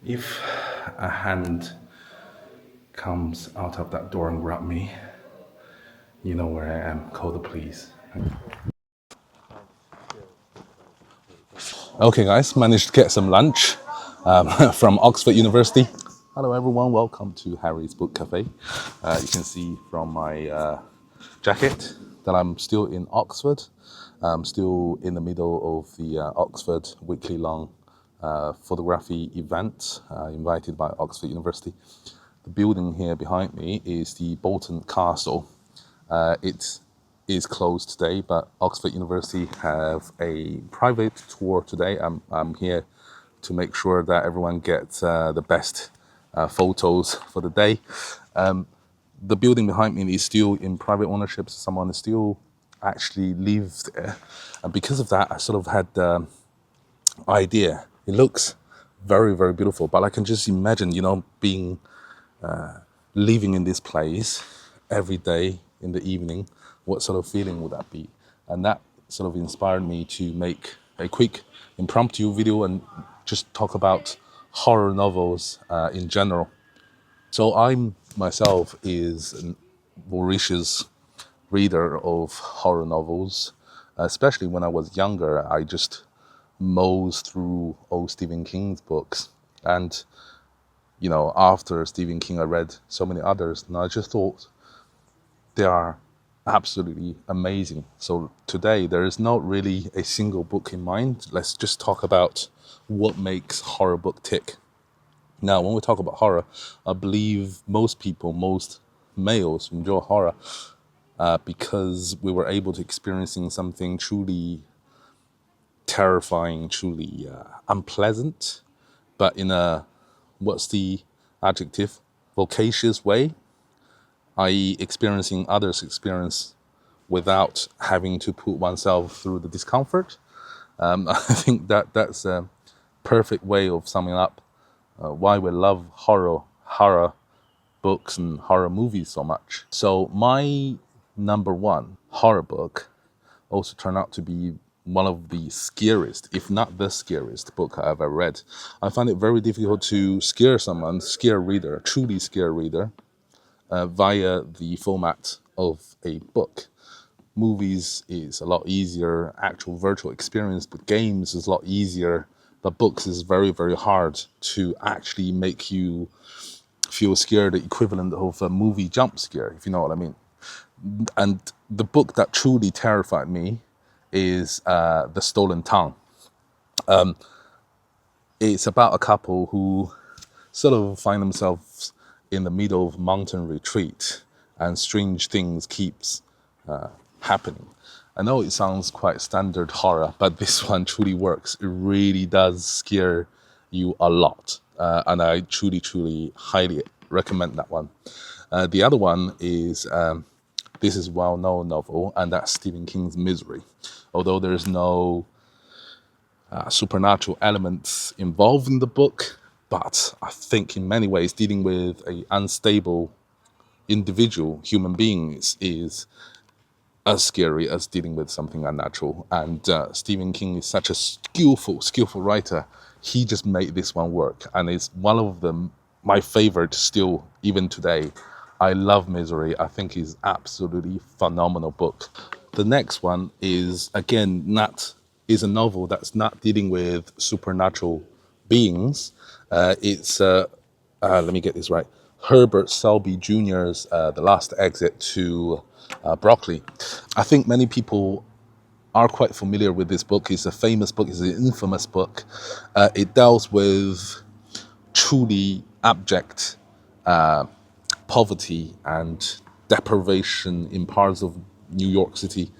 If a hand comes out of that door and grab me, you know where I am. Call the police. Okay, guys, managed to get some lunch from Oxford University. Hello, everyone. Welcome to Harry's Book Cafe. You can see from my jacket that I'm still in Oxford. I'm still in the middle of the Oxford weekly long photography event invited by Oxford University. The building here behind me is the Broughton Castle. It is closed today, but Oxford University have a private tour today. I'm here to make sure that everyone gets the best photos for the day. The building behind me is still in private ownership, so someone still actually lives there. And because of that, I sort of had the idea. It looks very, very beautiful, but I can just imagine, being living in this place every day in the evening. What sort of feeling would that be? And that sort of inspired me to make a quick impromptu video and just talk about horror novels in general. So I myself is a voracious reader of horror novels, especially when I was younger. I just mosed through old Stephen King's books. And, after Stephen King, I read so many others, and I just thought they are absolutely amazing. So today, there is not really a single book in mind. Let's just talk about what makes horror book tick. Now, when we talk about horror, I believe most people, most males enjoy horror because we were able to experiencing something truly terrifying, truly unpleasant, but in a, what's the adjective, vocacious way, i.e. experiencing others' experience without having to put oneself through the discomfort. I think that's a perfect way of summing up why we love horror books and horror movies so much. So my number one horror book also turned out to be one of the scariest, if not the scariest book I ever read. I find it very difficult to scare someone, scare a reader, truly scare a reader, via the format of a book. Movies is a lot easier, actual virtual experience with games is a lot easier, but books is very, very hard to actually make you feel scared, the equivalent of a movie jump scare, if you know what I mean. And the book that truly terrified me is The Stolen Tongue. It's about a couple who sort of find themselves in the middle of a mountain retreat and strange things keeps happening. I know it sounds quite standard horror, but this one truly works. It really does scare you a lot. And I truly, truly highly recommend that one. The other one is, this is a well-known novel, and that's Stephen King's Misery. Although there's no supernatural elements involved in the book, but I think in many ways dealing with an unstable individual human beings is as scary as dealing with something unnatural. And Stephen King is such a skillful writer. He just made this one work, and it's one of them, my favorite still, even today. I love Misery. I think it's absolutely phenomenal book. The next one is, again, is a novel that's not dealing with supernatural beings. It's, let me get this right, Hubert Selby Jr.'s The Last Exit to Broccoli. I think many people are quite familiar with this book. It's a famous book. It's an infamous book. It deals with truly abject poverty and deprivation in parts of New York City.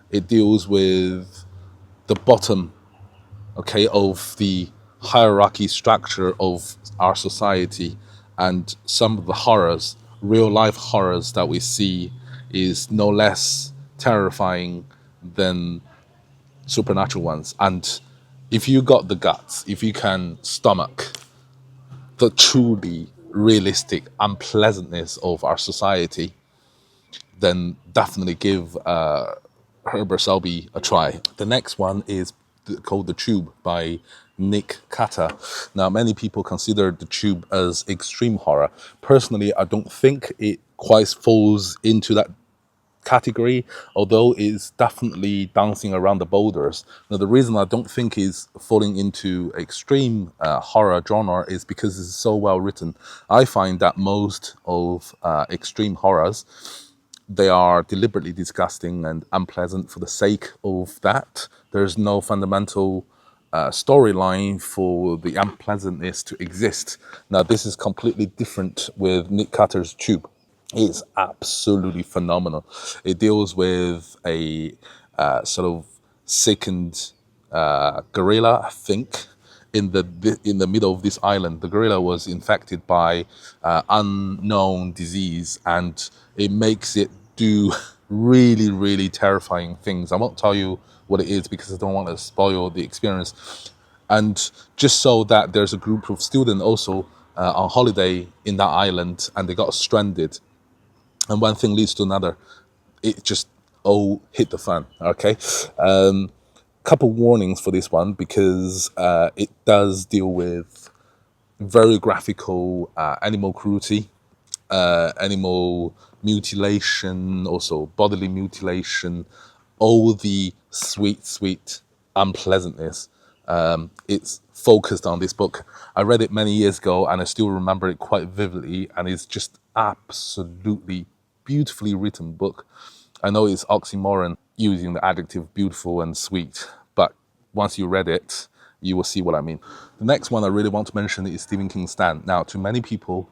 It deals with the bottom, of the hierarchy structure of our society, and some of the horrors, real life horrors that we see is no less terrifying than supernatural ones. And if you got the guts, if you can stomach the truly realistic unpleasantness of our society, then definitely give Herbert Selby a try. The next one is called The Tube by Nick Carter. Now, many people consider The Tube as extreme horror. Personally, I don't think it quite falls into that category, although it's definitely dancing around the boulders. Now, the reason I don't think it's falling into extreme horror genre is because it's so well written. I find that most of extreme horrors, they are deliberately disgusting and unpleasant for the sake of that. There's no fundamental storyline for the unpleasantness to exist. Now, this is completely different with Nick Carter's Tube. It's absolutely phenomenal. It deals with a sort of sickened gorilla, I think, in the middle of this island. The gorilla was infected by unknown disease, and it makes it do really, really terrifying things. I won't tell you what it is because I don't want to spoil the experience. And just so that there's a group of students also on holiday in that island, and they got stranded. And one thing leads to another. It just all hit the fan. Okay. Couple warnings for this one because it does deal with very graphical animal cruelty, animal mutilation, also bodily mutilation, all the sweet unpleasantness. It's focused on this book. I read it many years ago and I still remember it quite vividly, and it's just absolutely beautifully written book. I know it's oxymoron using the adjective beautiful and sweet, but once you read it, you will see what I mean. The next one I really want to mention is Stephen King's Stand. Now, to many people,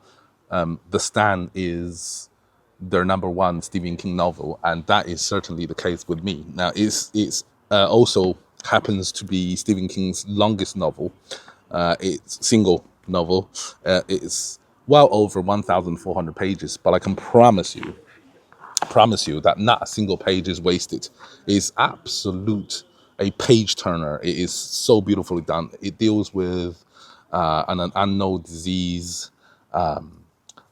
The Stand is their number one Stephen King novel, and that is certainly the case with me. Now, it's also happens to be Stephen King's longest novel. It's single novel. It's well over 1,400 pages, but I can promise you that not a single page is wasted. It's absolute a page turner. It is so beautifully done. It deals with an unknown disease, a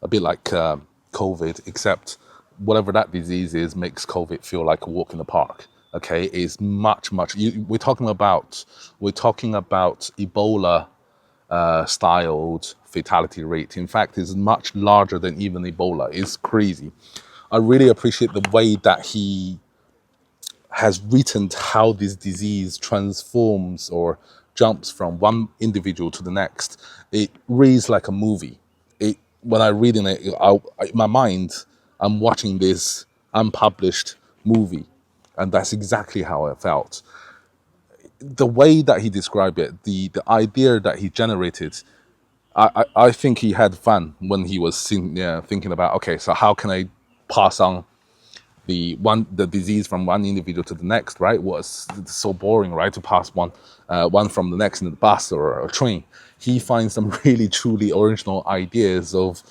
bit like COVID, except whatever that disease is makes COVID feel like a walk in the park. Okay, it's much. We're talking about Ebola styled fatality rate. In fact, it's much larger than even Ebola. It's crazy. I really appreciate the way that he has written how this disease transforms or jumps from one individual to the next. It reads like a movie. When I read in it, in my mind, I'm watching this unpublished movie, and that's exactly how I felt. The way that he described it, the idea that he generated, I think he had fun when he was thinking about, okay, so how can I pass on the disease from one individual to the next, right? Was so boring, right? To pass one from the next in the bus or a train. He finds some really truly original ideas of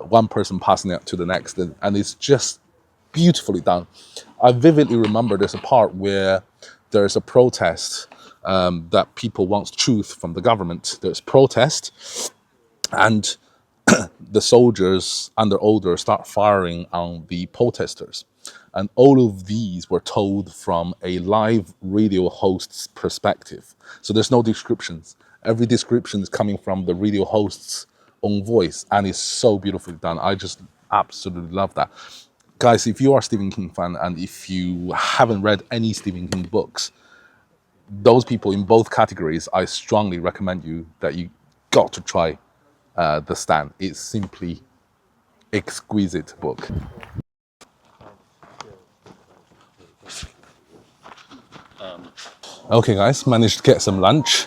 one person passing it to the next, and it's just beautifully done. I vividly remember there's a part where there's a protest that people want truth from the government. There's protest, and the soldiers under order start firing on the protesters. And all of these were told from a live radio host's perspective. So there's no descriptions. Every description is coming from the radio host's own voice, and it's so beautifully done. I just absolutely love that. Guys, if you are a Stephen King fan and if you haven't read any Stephen King books, those people in both categories, I strongly recommend that you got to try The Stand. It's simply exquisite book. Okay, guys, managed to get some lunch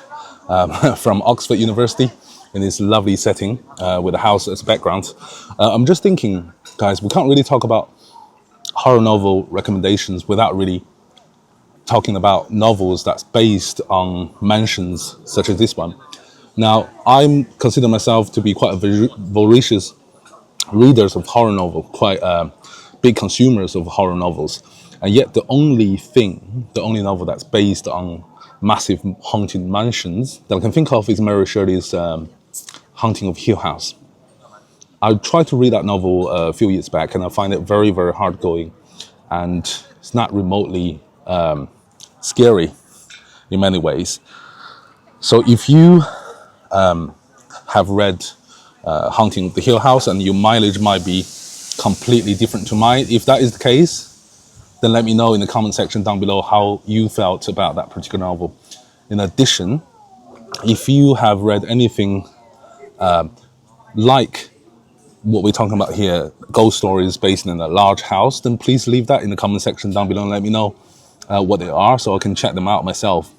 from Oxford University in this lovely setting with a house as a background. I'm just thinking, guys, we can't really talk about horror novel recommendations without really talking about novels that's based on mansions such as this one. Now, I consider myself to be quite a voracious readers of horror novel, quite big consumers of horror novels, and yet the only novel that's based on massive haunted mansions that I can think of is Mary Shelley's Haunting of Hill House. I tried to read that novel a few years back, and I find it very, very hard going, and it's not remotely scary in many ways. So if you have read Haunting of the Hill House and your mileage might be completely different to mine, if that is the case, then let me know in the comment section down below how you felt about that particular novel. In addition, if you have read anything like what we're talking about here, ghost stories based in a large house, then please leave that in the comment section down below and let me know what they are so I can check them out myself.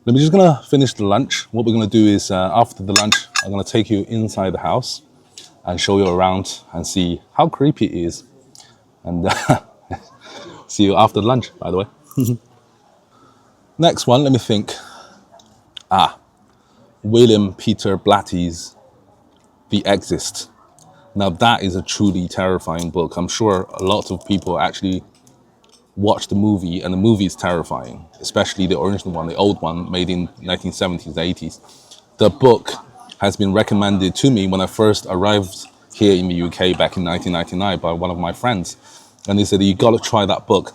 We're just gonna finish the lunch. What we're gonna do is after the lunch, I'm gonna take you inside the house and show you around and see how creepy it is. And see you after lunch, by the way. Next one, let me think. William Peter Blatty's The Exorcist. Now that is a truly terrifying book. I'm sure a lot of people actually watch the movie, and the movie is terrifying, especially the original one, the old one made in 1970s, 80s. The book has been recommended to me when I first arrived here in the UK back in 1999 by one of my friends. And he said, you got to try that book.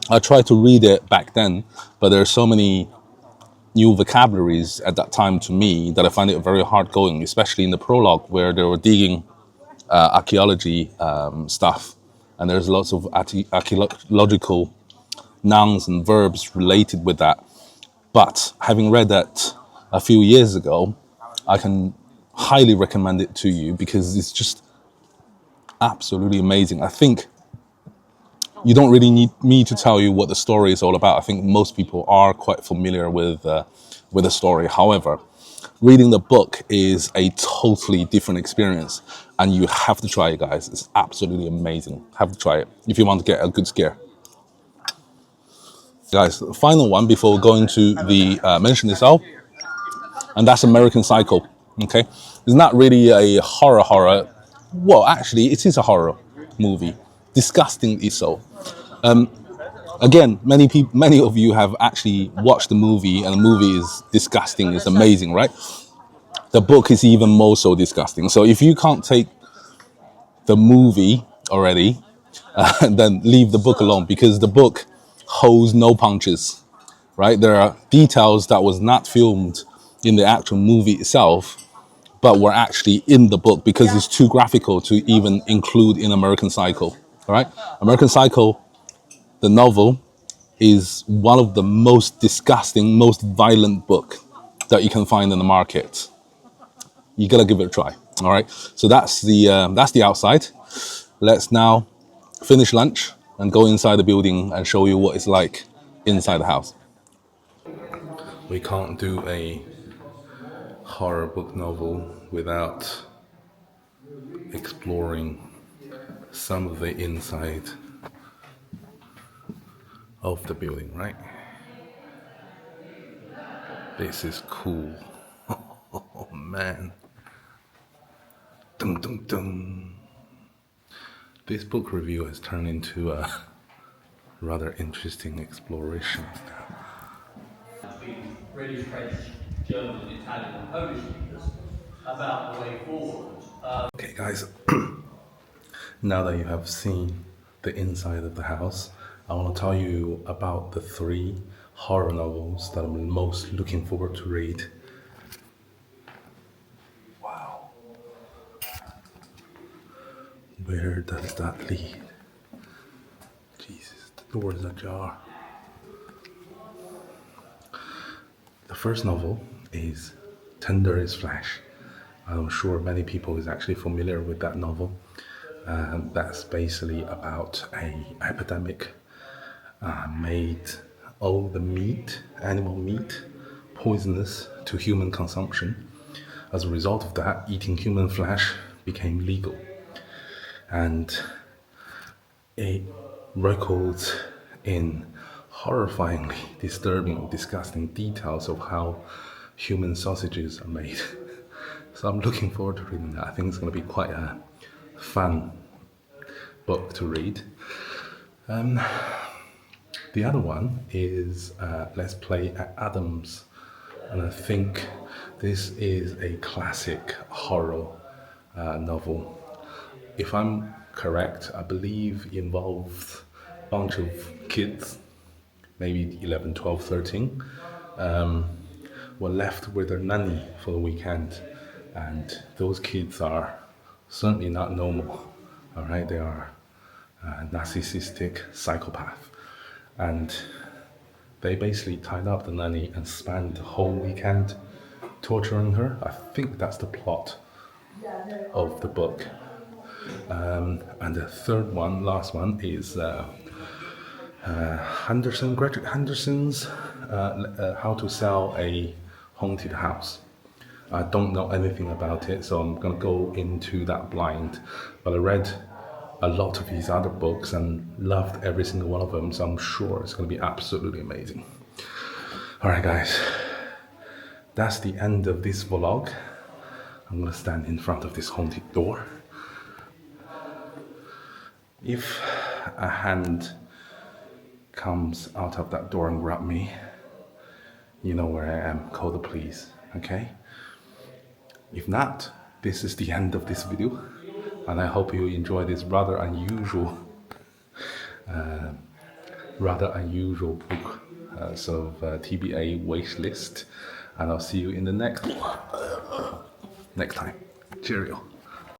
I tried to read it back then, but there are so many new vocabularies at that time to me that I find it very hard going, especially in the prologue where they were digging archaeology stuff. And there's lots of archaeological nouns and verbs related with that. But having read that a few years ago, I can highly recommend it to you because it's just absolutely amazing. I think you don't really need me to tell you what the story is all about. I think most people are quite familiar with the story. However, reading the book is a totally different experience, and you have to try it, guys. It's absolutely amazing. Have to try it if you want to get a good scare. Guys, the final one before going to the mention itself, and that's American Psycho. Okay, it's not really a horror. Well, actually, it is a horror movie, disgustingly so. Again, many of you have actually watched the movie, and the movie is disgusting. It's amazing, right? The book is even more so disgusting. So if you can't take the movie already, then leave the book alone because the book holds no punches, right? There are details that was not filmed in the actual movie itself, but were actually in the book because it's too graphical to even include in American Psycho, all right? American Psycho, the novel, is one of the most disgusting, most violent book that you can find in the market. You gotta give it a try, all right? So that's the outside. Let's now finish lunch and go inside the building and show you what it's like inside the house. We can't do a horror book novel without exploring some of the inside of the building, right? This is cool. Oh man. Dum dum dum. This book review has turned into a rather interesting exploration. British, French, German, Italian, and Polish speakers about the way forward. Okay, guys, now that you have seen the inside of the house, I want to tell you about the 3 horror novels that I'm most looking forward to read. Wow. Where does that lead? Jesus, the door is ajar. The first novel is Tender is Flesh. I'm sure many people is actually familiar with that novel. That's basically about a epidemic made all the meat, animal meat, poisonous to human consumption. As a result of that, eating human flesh became legal. And it records in horrifyingly disturbing, disgusting details of how human sausages are made. So I'm looking forward to reading that. I think it's going to be quite a fun book to read. The other one is Let's Play at Adams. And I think this is a classic horror novel. If I'm correct, I believe it involves a bunch of kids, maybe 11, 12, 13, were left with their nanny for the weekend, and those kids are certainly not normal. All right, they are narcissistic psychopath, and they basically tied up the nanny and spent the whole weekend torturing her. I think that's the plot of the book. And the third one, last one, is Grady Henderson's How to Sell a Haunted House. I don't know anything about it, so I'm going to go into that blind. But I read a lot of his other books and loved every single one of them, so I'm sure it's going to be absolutely amazing. Alright guys, that's the end of this vlog. I'm going to stand in front of this haunted door. If a hand comes out of that door and grab me, you know where I am, call the police, okay? If not, this is the end of this video, and I hope you enjoy this rather unusual book, TBA wish list, and I'll see you in the next time. Cheerio.